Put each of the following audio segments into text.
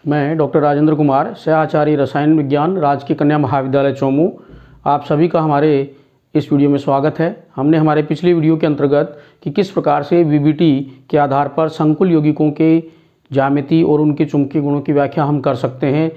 मैं डॉक्टर राजेंद्र कुमार, सहआचार्य रसायन विज्ञान, राजकीय कन्या महाविद्यालय चौमू। आप सभी का हमारे इस वीडियो में स्वागत है। हमने हमारे पिछले वीडियो के अंतर्गत कि किस प्रकार से वीबीटी के आधार पर संकुल यौगिकों के ज्यामिति और उनके चुंबकीय गुणों की व्याख्या हम कर सकते हैं,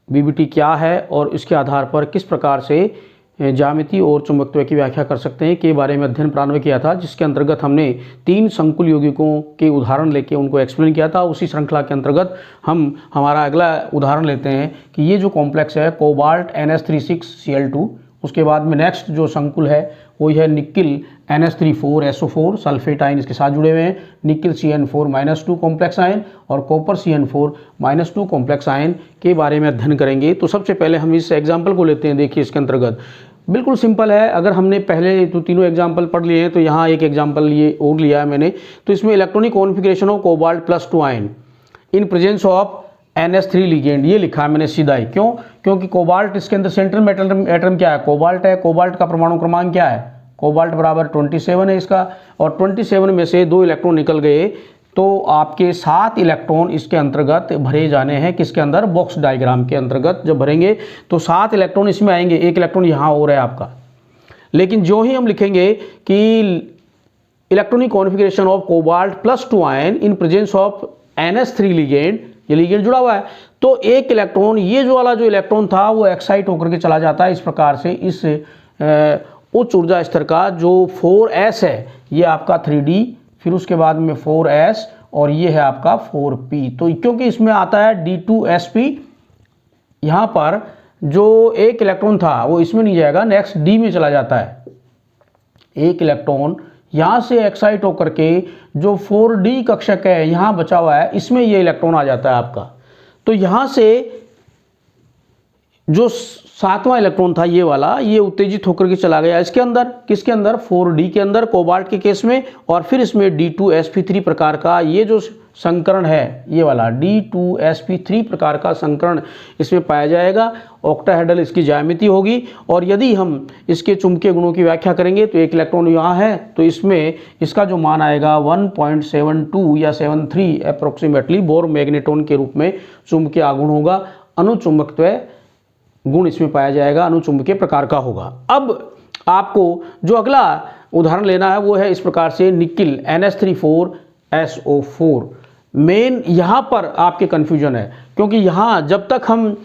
वीबीटी क्या है और इसके आधार पर किस प्रकार से ज्यामिति और चुंबकत्व की व्याख्या कर सकते हैं के बारे में अध्ययन प्रारंभ किया था, जिसके अंतर्गत हमने 3 संकुल यौगिकों के उदाहरण लेके उनको एक्सप्लेन किया था। उसी श्रृंखला के अंतर्गत हम हमारा अगला उदाहरण लेते हैं कि ये जो कॉम्प्लेक्स है कोबाल्ट NH36Cl2, उसके बाद में नेक्स्ट जो संकुल है वो है निकिल NH34SO4 सल्फेट आयन इसके साथ जुड़े हुए हैं, निकिल CN4-2 कॉम्प्लेक्स आयन और कॉपर CN4-2 कॉम्प्लेक्स आयन के बारे में अध्ययन करेंगे। तो सबसे पहले हम इस एग्जाम्पल को लेते हैं। देखिए इसके अंतर्गत बिल्कुल सिंपल है। अगर हमने पहले तो तीनों एग्जाम्पल पढ़ लिए हैं तो यहाँ एक एग्जाम्पल लिए और लिया है मैंने। तो इसमें electronic configuration of cobalt +2 ion in presence of NH3 ligand, ये लिखा है मैंने सीधा ही। क्यों? क्योंकि कोबाल्ट इसके अंदर सेंट्रल मेटल एटम क्या है? कोबाल्ट है। कोबाल्ट का परमाणु क्रमांक क्या है? कोबाल्ट बराबर 27 है इसका, और 27 में से 2 इलेक्ट्रॉन निकल गए तो आपके 7 इलेक्ट्रॉन इसके अंतर्गत भरे जाने हैं। किसके अंदर? बॉक्स डायग्राम के अंतर्गत जब भरेंगे तो 7 इलेक्ट्रॉन इसमें आएंगे, 1 इलेक्ट्रॉन यहाँ और है आपका। लेकिन जो ही हम लिखेंगे कि electronic configuration of cobalt +2 ion in presence of NH3 ligand, ये लिगेंड जुड़ा हुआ है, तो 1 इलेक्ट्रॉन, ये जो वाला जो इलेक्ट्रॉन था वो एक्साइट होकर के चला जाता है। इस प्रकार से इस उच्च ऊर्जा स्तर का जो 4s है ये आपका 3d, फिर उसके बाद में 4s और ये है आपका 4p। तो क्योंकि इसमें आता है D2sp, यहाँ पर जो 1 इलेक्ट्रॉन था वो इसमें नहीं जाएगा, नेक्स्ट d में चला जाता है। 1 इलेक्ट्रॉन यहाँ से एक्साइट होकर के जो 4d कक्षक है यहाँ बचा हुआ है, इसमें ये इलेक्ट्रॉन आ जाता है आपका। तो यहाँ से जो 7वां इलेक्ट्रॉन था ये वाला, ये उत्तेजित होकर के चला गया इसके अंदर। किसके अंदर? 4d के अंदर, कोबाल्ट के केस में। और फिर इसमें D2sp3 प्रकार का ये जो संकरण है, ये वाला D2sp3 प्रकार का संकरण इसमें पाया जाएगा। ऑक्टाहेड्रल इसकी ज्यामिति होगी। और यदि हम इसके चुंबकीय गुणों की व्याख्या करेंगे तो 1 इलेक्ट्रॉन यहाँ है तो इसमें इसका जो मान आएगा 1.72 या 73 अप्रोक्सीमेटली बोर मैग्नेटॉन के रूप में चुंबकीय आघूर्ण होगा। अनुचुंबकत्व गुण इसमें पाया जाएगा, अनुचुंबकीय प्रकार का होगा। अब आपको जो अगला उदाहरण लेना है वो है इस प्रकार से निकिल NH34SO4। मेन यहाँ पर आपके कन्फ्यूजन है, क्योंकि यहाँ जब तक हम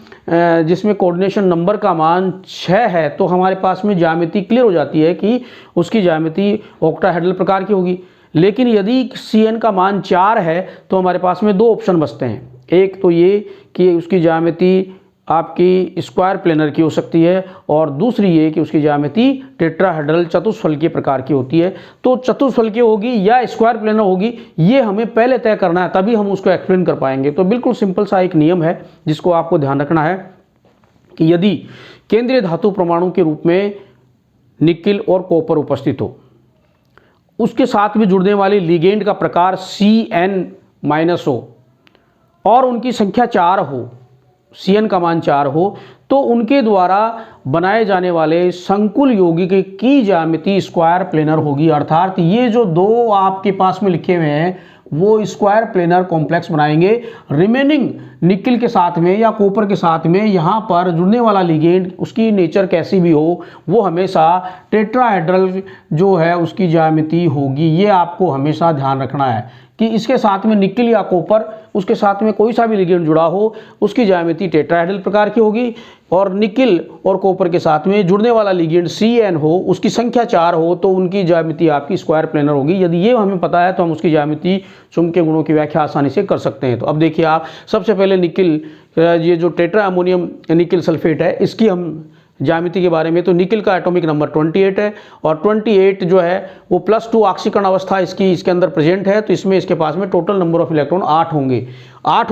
जिसमें कोऑर्डिनेशन नंबर का मान 6 है तो हमारे पास में ज्यामिति क्लियर हो जाती है कि उसकी ज्यामिति ऑक्टाहेड्रल प्रकार की होगी। लेकिन यदि CN का मान 4 है तो हमारे पास में 2 ऑप्शन बचते हैं। एक तो ये कि उसकी ज्यामिति आपकी स्क्वायर प्लेनर की हो सकती है, और दूसरी ये कि उसकी ज्यामिति टेट्राहेड्रल चतुष्फलकीय प्रकार की होती है। तो चतुष्फलकीय होगी या स्क्वायर प्लेनर होगी, ये हमें पहले तय करना है, तभी हम उसको एक्सप्लेन कर पाएंगे। तो बिल्कुल सिंपल सा एक नियम है जिसको आपको ध्यान रखना है कि यदि केंद्रीय धातु परमाणु के रूप में निकिल और कॉपर उपस्थित हो, उसके साथ में जुड़ने वाले लिगेंड का प्रकार CN- हो और उनकी संख्या 4 हो, CN का मान 4 हो, तो उनके द्वारा बनाए जाने वाले संकुल यौगिक की ज्यामिति स्क्वायर प्लेनर होगी। अर्थात ये जो 2 आपके पास में लिखे हुए हैं वो स्क्वायर प्लेनर कॉम्प्लेक्स बनाएंगे। रिमेनिंग निकिल के साथ में या कॉपर के साथ में यहाँ पर जुड़ने वाला लिगेंड, उसकी नेचर कैसी भी हो, वो हमेशा टेट्राहेड्रल जो है उसकी ज्यामिति होगी। ये आपको हमेशा ध्यान रखना है कि इसके साथ में निकिल या कॉपर, उसके साथ में कोई सा भी लिगेंड जुड़ा हो, उसकी ज्यामिति टेट्राहेड्रल प्रकार की होगी। और निकिल और कॉपर के साथ में जुड़ने वाला लिगेंड CN हो, उसकी संख्या 4 हो, तो उनकी ज्यामिति आपकी स्क्वायर प्लेनर होगी। यदि ये हमें पता है तो हम उसकी ज्यामिति चुंबकीय गुणों की व्याख्या आसानी से कर सकते हैं। तो अब देखिए आप, सबसे पहले निकिल, ये जो टेट्रा अमोनियम निकिल सल्फेट है, इसकी हम ज्यामिति के बारे में, तो निकिल का एटॉमिक नंबर 28 है और 28 जो है वो +2 ऑक्सीकरण अवस्था इसके अंदर प्रेजेंट है। तो इसमें इसके पास में टोटल नंबर ऑफ इलेक्ट्रॉन 8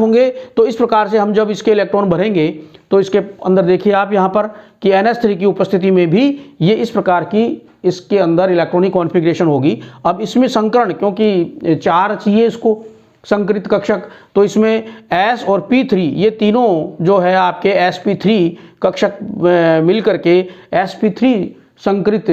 होंगे। तो इस प्रकार से हम जब इसके इलेक्ट्रॉन भरेंगे तो इसके अंदर देखिए आप यहाँ पर कि NH3 की उपस्थिति में भी ये इस प्रकार की इसके अंदर इलेक्ट्रॉनिक कॉन्फ़िगरेशन होगी। अब इसमें संकरण, क्योंकि 4 चाहिए इसको संकरित कक्षक, तो इसमें S और P3 ये तीनों जो है आपके sp3 कक्षक मिल करके sp3 संकरित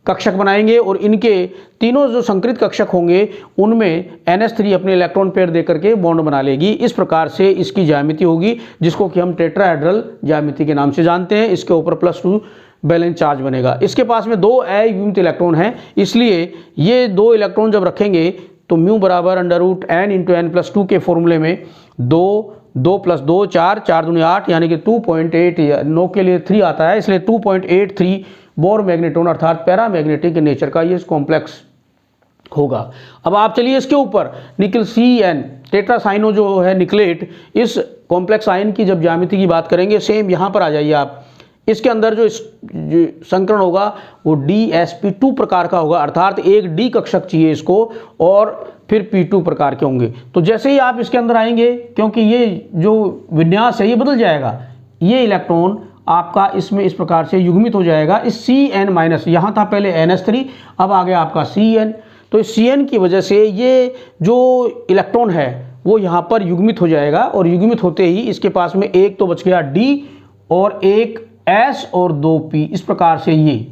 कक्षक बनाएंगे और इनके तीनों जो संकरित कक्षक होंगे उनमें NH3 अपने इलेक्ट्रॉन पेयर देकर के बॉन्ड बना लेगी। इस प्रकार से इसकी ज्यामिति होगी, जिसको कि हम टेट्राहेड्रल ज्यामिति के नाम से जानते हैं। इसके ऊपर +2 बैलेंस चार्ज बनेगा। इसके पास में 2 अयुग्मित इलेक्ट्रॉन हैं, इसलिए ये 2 इलेक्ट्रॉन जब रखेंगे तो म्यू बराबर √n × n+2 के फॉर्मूले में 2 + 2 4 4 दूनी 8 यानी कि 2.8 9 के लिए 3 आता है, इसलिए 2.83 बोर मैग्नेट्रॉन अर्थात पैरामैग्नेटिक नेचर का ये कॉम्प्लेक्स होगा। अब आप चलिए इसके ऊपर निकल CN टेट्रासाइनो जो है निकलेट, इस कॉम्प्लेक्स आयन की जब ज्यामिति की बात करेंगे, सेम यहाँ पर आ जाइए आप। इसके अंदर जो संकरण होगा वो DsP2 प्रकार का होगा, अर्थात एक D कक्षक चाहिए इसको और फिर P2 प्रकार के होंगे। तो जैसे ही आप इसके अंदर आएंगे, क्योंकि ये जो विन्यास है ये बदल जाएगा, ये इलेक्ट्रॉन आपका इसमें इस प्रकार से युग्मित हो जाएगा। इस CN-, यहाँ था पहले NH3, अब आ गया आपका CN। तो इस CN की वजह से ये जो इलेक्ट्रॉन है वो यहाँ पर युग्मित हो जाएगा और युग्मित होते ही इसके पास में एक तो बच गया D और एक S और 2 P। इस प्रकार से ये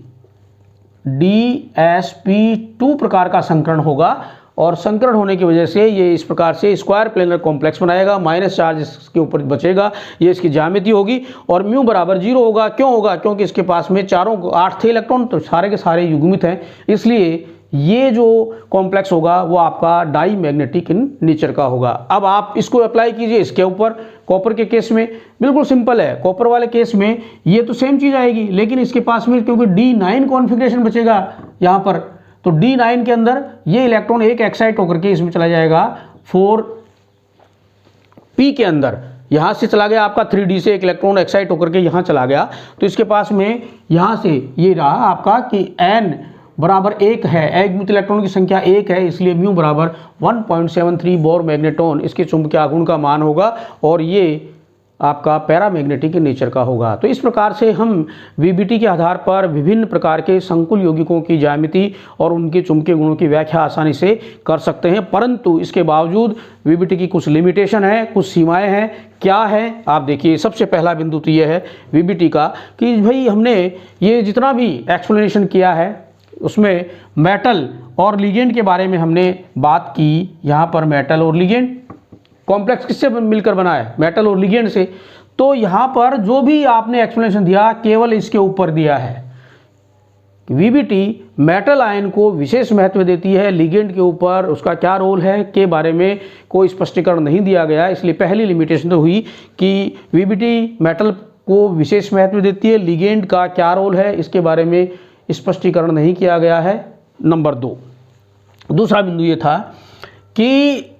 DsP2 प्रकार का संकरण होगा और संकरण होने की वजह से ये इस प्रकार से स्क्वायर प्लेनर कॉम्प्लेक्स बनाएगा। माइनस चार्ज इसके ऊपर बचेगा, ये इसकी ज्यामिति होगी और म्यू बराबर 0 होगा। क्यों होगा? क्योंकि इसके पास में 8 थे इलेक्ट्रॉन, तो सारे के सारे युग्मित हैं, इसलिए ये जो कॉम्प्लेक्स होगा वो आपका डाई मैग्नेटिक इन नेचर का होगा। अब आप इसको अप्लाई कीजिए इसके ऊपर। कॉपर के केस में बिल्कुल सिंपल है, कॉपर वाले केस में ये तो सेम चीज़ आएगी, लेकिन इसके पास में क्योंकि D9 कॉन्फ़िगरेशन बचेगा यहाँ पर, तो D9 के अंदर ये इलेक्ट्रॉन एक एक्साइट होकर के इसमें चला जाएगा 4p के अंदर। यहाँ से चला गया आपका 3D से एक इलेक्ट्रॉन एक्साइट होकर के यहाँ चला गया, तो इसके पास में यहाँ से ये रहा आपका कि n बराबर 1 है, अयुग्मित इलेक्ट्रॉन की संख्या 1 है, इसलिए म्यू बराबर 1.73 बोर मैग्नेट्रॉन इसके चुंबकीय आघूर्ण का मान होगा और ये आपका पैरामैग्नेटिक नेचर का होगा। तो इस प्रकार से हम VBT के आधार पर विभिन्न प्रकार के संकुल यौगिकों की ज्यामिति और उनके चुंबकीय गुणों की व्याख्या आसानी से कर सकते हैं, परंतु इसके बावजूद VBT की कुछ लिमिटेशन है, कुछ सीमाएं हैं। क्या है आप देखिए, सबसे पहला बिंदु तो यह है VBT का कि भाई हमने ये जितना भी एक्सप्लेनेशन किया है उसमें मेटल और लिगेंड के बारे में हमने बात की। यहाँ पर मेटल और लिगेंड कॉम्प्लेक्स किससे मिलकर बना है? मेटल और लिगेंड से। तो यहाँ पर जो भी आपने एक्सप्लेनेशन दिया केवल इसके ऊपर दिया है। VBT मेटल आयन को विशेष महत्व देती है, लिगेंड के ऊपर उसका क्या रोल है के बारे में कोई स्पष्टीकरण नहीं दिया गया, इसलिए पहली लिमिटेशन तो हुई कि VBT मेटल को विशेष महत्व देती है, लिगेंड का क्या रोल है इसके बारे में स्पष्टीकरण नहीं किया गया है। नंबर 2, दूसरा बिंदु ये था कि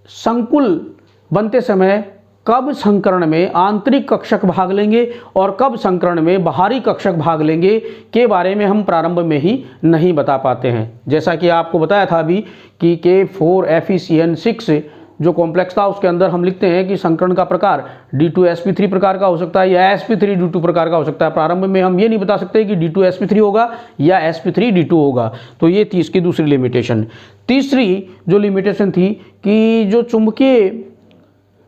संकुल बनते समय कब संकरण में आंतरिक कक्षक भाग लेंगे और कब संकरण में बाहरी कक्षक भाग लेंगे के बारे में हम प्रारंभ में ही नहीं बता पाते हैं। जैसा कि आपको बताया था अभी कि K4FeCN6 जो कॉम्प्लेक्स था उसके अंदर हम लिखते हैं कि संकरण का प्रकार D2sp3 प्रकार का हो सकता है या sp3d2 प्रकार का हो सकता है। प्रारंभ में हम ये नहीं बता सकते कि D2sp3 होगा या sp3d2 होगा। तो ये थी इसकी दूसरी लिमिटेशन। तीसरी जो लिमिटेशन थी कि जो चुंबकीय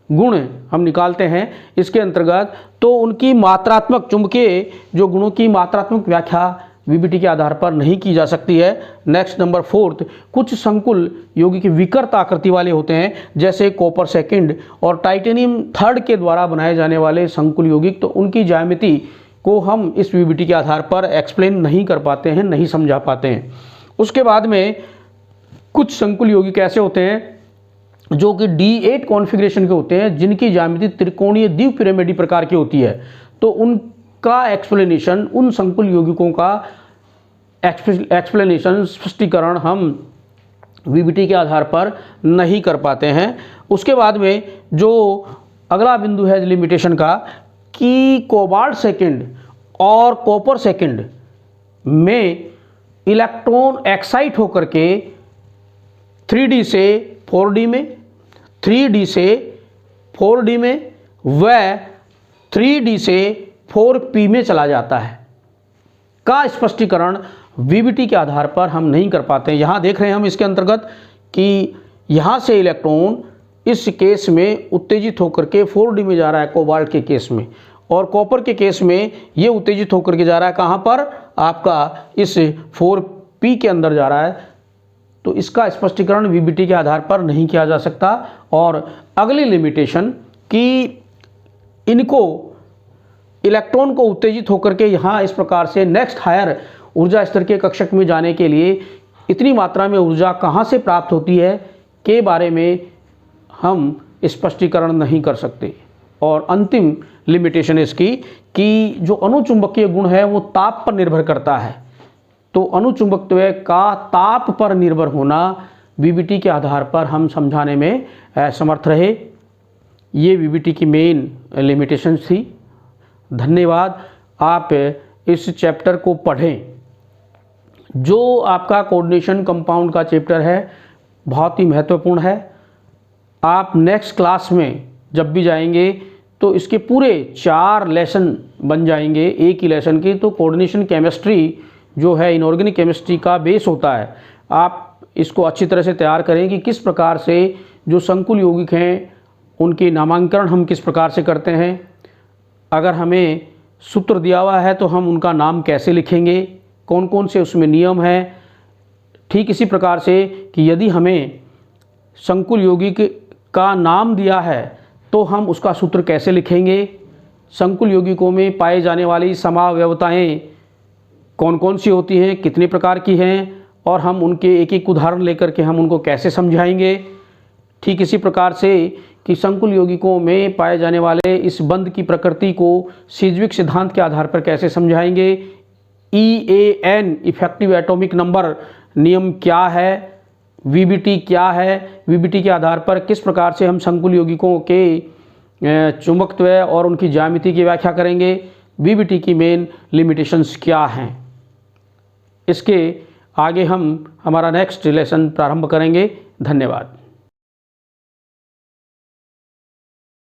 गुण हम निकालते हैं इसके अंतर्गत, तो उनकी मात्रात्मक चुंबकीय जो गुणों की मात्रात्मक व्याख्या VBT के आधार पर नहीं की जा सकती है। नेक्स्ट नंबर 4, कुछ संकुल यौगिक विकृत आकृति वाले होते हैं, जैसे कॉपर सेकंड और टाइटेनियम थर्ड के द्वारा बनाए जाने वाले संकुल यौगिक, तो उनकी ज्यामिति को हम इस VBT के आधार पर एक्सप्लेन नहीं कर पाते हैं, नहीं समझा पाते हैं। उसके बाद में कुछ संकुल यौगिक ऐसे होते हैं जो कि D8 कॉन्फ़िगरेशन के होते हैं, जिनकी ज्यामिति त्रिकोणीय द्विपिरामिडी प्रकार की होती है। तो उनका एक्सप्लेनेशन, उन संकुल यौगिकों का एक्सप्लेनेशन, स्पष्टीकरण हम VBT के आधार पर नहीं कर पाते हैं। उसके बाद में जो अगला बिंदु है लिमिटेशन का कि कोबाल्ट सेकंड और कॉपर सेकंड में इलेक्ट्रॉन एक्साइट होकर के 3D से 4D में, 3D से 4D में व 3D से 4p में चला जाता है का स्पष्टीकरण VBT के आधार पर हम नहीं कर पाते हैं। यहाँ देख रहे हैं हम इसके अंतर्गत कि यहाँ से इलेक्ट्रॉन इस केस में उत्तेजित होकर के 4D में जा रहा है कोबाल्ट के केस में, और कॉपर के केस में ये उत्तेजित होकर के जा रहा है कहाँ पर? आपका इस 4P के अंदर जा रहा है, तो इसका स्पष्टीकरण VBT के आधार पर नहीं किया जा सकता। और अगली लिमिटेशन कि इनको इलेक्ट्रॉन को उत्तेजित होकर के यहाँ इस प्रकार से नेक्स्ट हायर ऊर्जा स्तर के कक्षक में जाने के लिए इतनी मात्रा में ऊर्जा कहाँ से प्राप्त होती है के बारे में हम स्पष्टीकरण नहीं कर सकते। और अंतिम लिमिटेशन इसकी कि जो अणुचुंबकीय गुण है वो ताप पर निर्भर करता है, तो अणुचुंबकत्व का ताप पर निर्भर होना VBT के आधार पर हम समझाने में समर्थ रहे। ये VBT की मेन लिमिटेशंस थी। धन्यवाद। आप इस चैप्टर को पढ़ें। जो आपका कोऑर्डिनेशन कंपाउंड का चैप्टर है बहुत ही महत्वपूर्ण है। आप नेक्स्ट क्लास में जब भी जाएंगे तो इसके पूरे 4 लेसन बन जाएंगे एक ही लेसन के। तो कोऑर्डिनेशन केमिस्ट्री जो है इनऑर्गेनिक केमिस्ट्री का बेस होता है। आप इसको अच्छी तरह से तैयार करें कि किस प्रकार से जो संकुल यौगिक हैं उनके नामांकन हम किस प्रकार से करते हैं। अगर हमें सूत्र दिया हुआ है तो हम उनका नाम कैसे लिखेंगे, कौन कौन से उसमें नियम हैं। ठीक इसी प्रकार से कि यदि हमें संकुल यौगिक का नाम दिया है तो हम उसका सूत्र कैसे लिखेंगे। संकुल यौगिकों में पाए जाने वाली समावयवताएं कौन कौन सी होती हैं, कितने प्रकार की हैं, और हम उनके एक एक उदाहरण लेकर के हम उनको कैसे समझाएंगे। ठीक इसी प्रकार से कि संकुल यौगिकों में पाए जाने वाले इस बंध की प्रकृति को सीज्विक सिद्धांत के आधार पर कैसे समझाएंगे। EAN इफेक्टिव एटॉमिक नंबर नियम क्या है, VBT क्या है, VBT के आधार पर किस प्रकार से हम संकुल यौगिकों के चुंबकत्व और उनकी ज्यामिति की व्याख्या करेंगे, VBT की मेन लिमिटेशंस क्या हैं। इसके आगे हम हमारा नेक्स्ट लेसन प्रारंभ करेंगे। धन्यवाद।